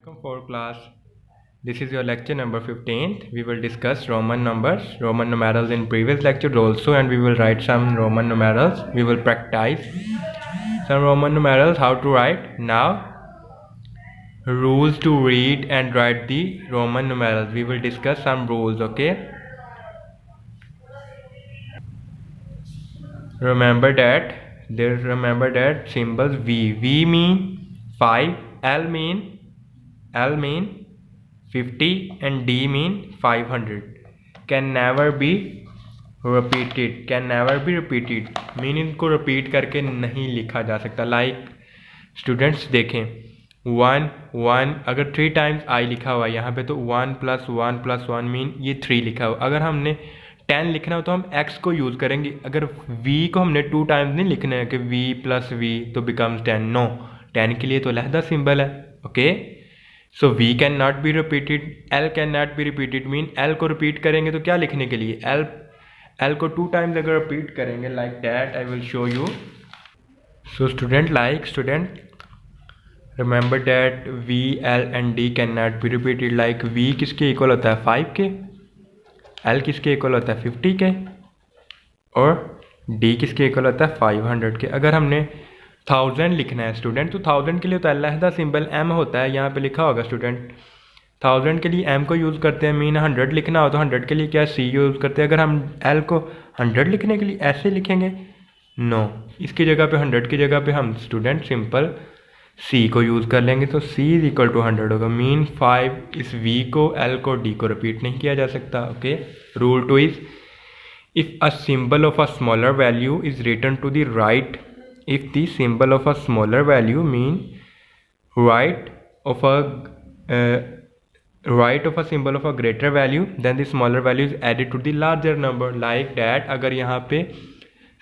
Welcome for class. This is your lecture number 15th. We will discuss Roman numbers, Roman numerals in previous lecture also, and we will write some Roman numerals. We will practice some Roman numerals, how to write. Now, rules to read and write the Roman numerals. We will discuss some rules, okay? Remember that symbols V mean 5, L mean 50 and D mean 500. Can never be repeated mean इनको repeat करके नहीं लिखा जा सकता. Like students देखें 1 अगर 3 times I लिखा हुआ है यहाँ पे तो 1 + 1 मीन ये 3 लिखा हुआ. अगर हमने 10 लिखना हो तो हम x को यूज़ करेंगे. अगर v को हमने 2 टाइम्स नहीं लिखना है कि v + v तो बिकम्स 10. नो, 10 के लिए तो लहदा सिंबल है. Okay, so v can not be repeated, l can not be repeated mean l को रिपीट करेंगे तो क्या लिखने के लिए l को 2 टाइम्स अगर रिपीट करेंगे like that I will show you. So student remember that v, l and d can not be repeated. Like v किसके इक्वल होता है 5 के, l किसके इक्वल होता है 50 के और d किसके इक्वल होता है 500 के. अगर हमने 1000 लिखना है स्टूडेंट तो 1000 के लिए तो अलहदा सिंबल m होता है. यहाँ पे लिखा होगा स्टूडेंट 1000 के लिए m को यूज़ करते हैं. मीन 100 लिखना हो तो 100 के लिए क्या c यूज़ करते हैं. अगर हम l को 100 लिखने के लिए ऐसे लिखेंगे, नो, इसकी जगह पे 100 की जगह पे हम स्टूडेंट सिंपल c को यूज़ कर लेंगे तो c = 100 होगा. मीन 5 इस v को, l को, d को रिपीट नहीं किया जा सकता. Okay, rule 2 is if a symbol of a smaller value is written to the right, if the symbol of a smaller value mean right of a symbol of a greater value, then the smaller value is added to the larger number. like that अगर यहाँ पे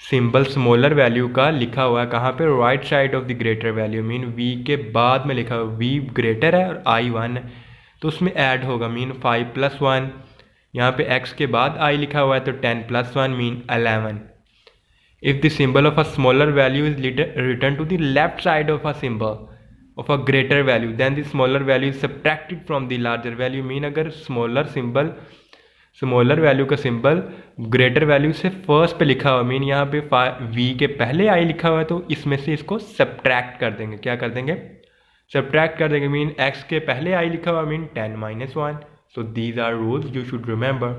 symbol smaller value का लिखा हुआ है कहाँ पे, right side of the greater value mean v के बाद में लिखा हुआ v ग्रेटर है और i 1 है तो उसमें ऐड होगा. मीन 5 + 1, यहाँ पे x के बाद i लिखा हुआ है तो 10 + 1 mean 11. If the symbol of a smaller value is written to the left side of a symbol of a greater value, then the smaller value is subtracted from the larger value. Mean अगर smaller value का symbol greater value से first पे लिखा हुआ, mean यहाँ पे v के पहले i लिखा हुआ है तो इसमें से इसको सब्ट्रैक्ट कर देंगे. क्या कर देंगे? सब्ट्रैक्ट कर देंगे. मीन x के पहले i लिखा हुआ mean 10 - 1. So these are rules you should remember.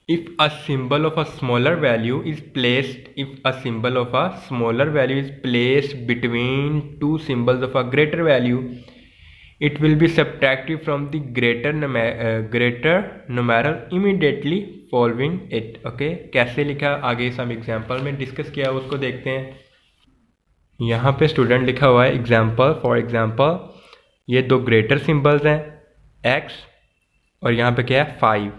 If a symbol of a smaller value is placed between two symbols of a greater value, it will be subtracted from the greater numeral immediately following it. Okay, कैसे लिखा आगे some example में discuss किया उसको देखते हैं. यहाँ पे स्टूडेंट लिखा हुआ है एग्जाम्पल. फॉर एग्जाम्पल ये दो ग्रेटर सिंबल्स हैं x और यहाँ पे क्या है 5.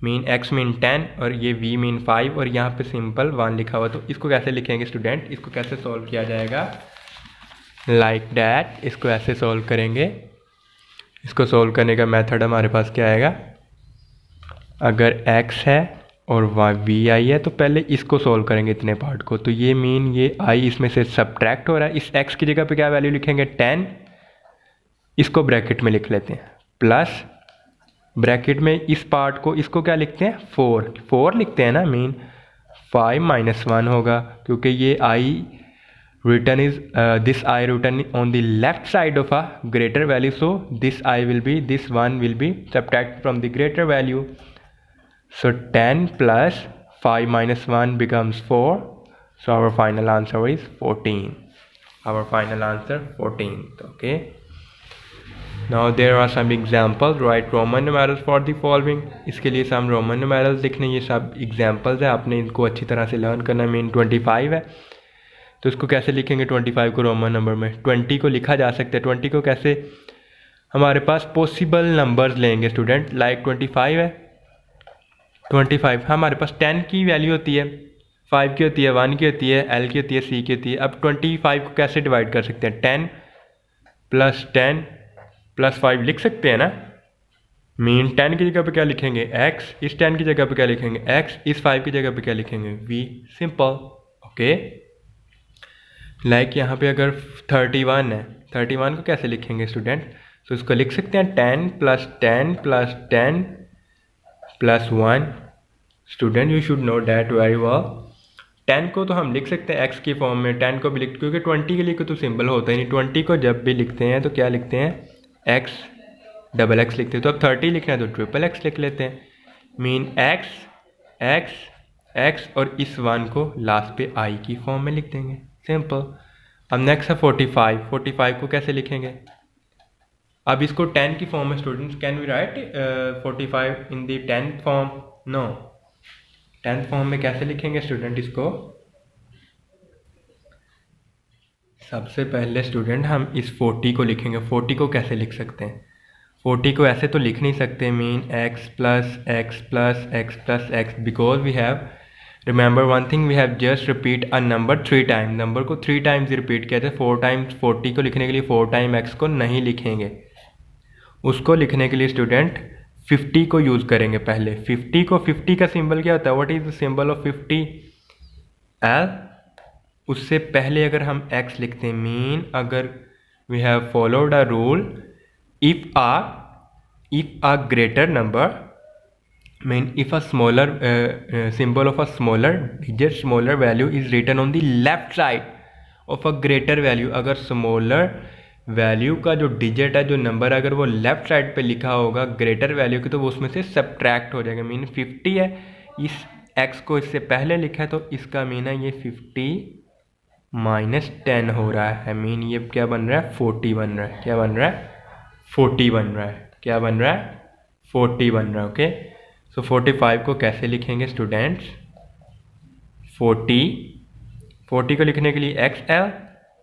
मीन x मीन 10 और ये v मीन 5 और यहाँ पे सिंपल 1 लिखा हुआ. तो इसको कैसे लिखेंगे स्टूडेंट, इसको कैसे सॉल्व किया जाएगा लाइक दैट. इसको ऐसे सॉल्व करेंगे. इसको सॉल्व करने का मेथड हमारे पास क्या आएगा, अगर x है और v आई है तो पहले इसको सॉल्व करेंगे इतने पार्ट को. तो ये मीन ये i इसमें से सब्ट्रैक्ट हो रहा है. इस x की जगह पे क्या वैल्यू लिखेंगे 10, इसको ब्रैकेट में लिख लेते हैं प्लस ब्रैकेट में इस पार्ट को, इसको क्या लिखते हैं 4 लिखते हैं ना. मीन 5 - 1 होगा क्योंकि ये i written is this I written on the left side of a greater value, so this 1 will be subtracted from the greater value. So 10 + 5 - 1 becomes 4. So our final answer is 14. Okay, now there are some examples. Write Roman numerals for the following. इसके लिए some Roman numerals लिखने. ये सब examples है, आपने इनको अच्छी तरह से लर्न करना. मीन 25 है तो इसको कैसे लिखेंगे 25 को रोमन नंबर में. 20 को लिखा जा सकता है. 20 को कैसे, हमारे पास पॉसिबल नंबर्स लेंगे स्टूडेंट. लाइक 25 है, 25 हमारे पास 10 की वैल्यू होती है, 5 की होती है, 1 की होती है, l की होती है, c की होती है. अब 25 को कैसे डिवाइड कर सकते हैं, 10 + 10 + 5 लिख सकते हैं ना. मीन 10 की जगह पे क्या लिखेंगे x, इस 10 की जगह पे क्या लिखेंगे x, इस 5 की जगह पे क्या लिखेंगे v. सिंपल. ओके, लाइक यहाँ पे अगर 31 है 31 को कैसे लिखेंगे स्टूडेंट? तो इसको लिख सकते हैं 10 + 10 + 10 + 1। Student you should know that very well. 10 को तो हम लिख सकते हैं x की फॉर्म में, 10 को भी लिख, क्योंकि 20 के लिए तो सिंबल होता ही नहीं। 20 को जब भी लिखते हैं तो क्या लिखते हैं? x XX लिखते हैं। तो अब 30 लिखना है तो XXX लिख लेते हैं। मीन x और इस 1 को लास्ट पे i की फॉर्म में लिख देंगे, सिंपल। अब नेक्स्ट है 45। 45 को कैसे लिखेंगे? अब इसको 10 की फॉर्म में students, can we write 45 in the 10th form? No. 10th form में कैसे लिखेंगे स्टूडेंट इसको? सबसे पहले स्टूडेंट हम इस 40 को लिखेंगे। 40 को कैसे लिख सकते हैं? 40 को ऐसे तो लिख नहीं सकते, mean x + x + x + x, because we have remember one thing, we have just repeat a number 3 time. Number को 3 टाइम्स रिपीट किया था। 4 टाइम्स 40 को लिखने के लिए 4 टाइम x को नहीं लिखेंगे। उसको लिखने के लिए स्टूडेंट 50 को यूज़ करेंगे पहले। 50 को, 50 का सिंबल क्या होता है? What is the symbol of 50? L। उससे पहले अगर हम x लिखते हैं, मीन अगर we have followed a rule, if a greater number, mean if a smaller symbol of a smaller digit, smaller value is written on the left side of a greater value, अगर smaller value का जो digit है, जो number, अगर वो left side पे लिखा होगा ग्रेटर वैल्यू की, तो वो उसमें से सब्ट्रैक्ट हो जाएगा। मीन 50 है, इस x को इससे पहले लिखा है, तो इसका मीन है ये 50 - 10 हो रहा है। मीन ये क्या बन रहा है? 40 बन रहा है। क्या बन रहा है? 40 बन रहा है। क्या बन रहा है? 40 बन रहा है। ओके, सो 45 को कैसे लिखेंगे स्टूडेंट्स? 40 को लिखने के लिए XL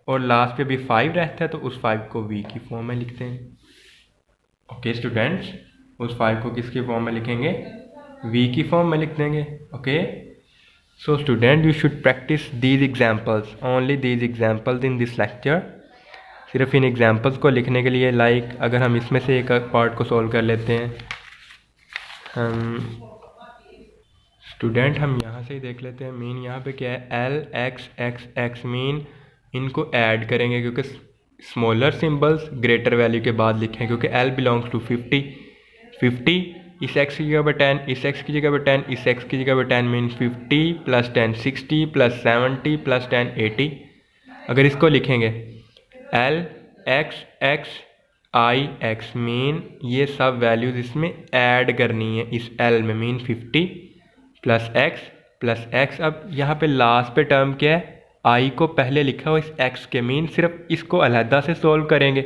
और लास्ट पे भी 5 रहता है, तो उस 5 को V की फॉर्म में लिखते हैं। ओके स्टूडेंट्स, उस 5 को किसकी फॉर्म में लिखेंगे? V की फॉर्म में लिख देंगे। Okay, so student you should practice these examples, only these examples in this lecture. सिर्फ इन एग्जाम्पल्स को लिखने के लिए, लाइक अगर हम इसमें से एक पार्ट को सॉल्व कर लेते हैं, हम स्टूडेंट हम यहाँ से ही देख लेते हैं। मीन यहाँ पे क्या है? L X X X, mean इनको ऐड करेंगे, क्योंकि स्मॉलर सिंबल्स ग्रेटर वैल्यू के बाद लिखें, क्योंकि L बिलोंग्स टू 50 इस x की जगह पर 10, इस x की जगह पर 10, इस x की जगह पर 10, मीन 50 + 10 60 + 70 + 10 80। अगर इसको लिखेंगे L X X I X, mean ये सब वैल्यूज़ इसमें ऐड करनी है इस L में, मीन 50 + x + x। अब यहाँ पे लास्ट पे टर्म क्या है? I को पहले लिखा हो इस x के, मीन सिर्फ इसको अलहदा से सोल्व करेंगे।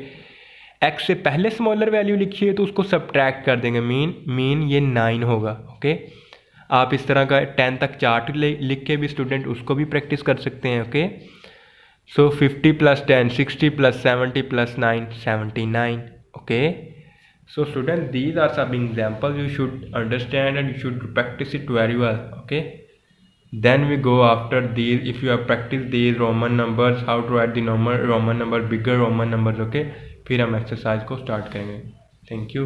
x से पहले स्मॉलर वैल्यू लिखी है तो उसको सब्ट्रैक्ट कर देंगे, मीन ये 9 होगा। ओके, आप इस तरह का 10 तक चार्ट लिख के भी स्टूडेंट उसको भी प्रैक्टिस कर सकते हैं। Okay, so 50 + 10 60 + 70 + 9 79। Okay, so students, these are some examples you should understand and you should practice it very well. Okay, then we go after these. If you have practiced these Roman numbers, how to write the normal Roman number, bigger Roman numbers. Okay, फिर हम exercise को start करेंगे। Thank you.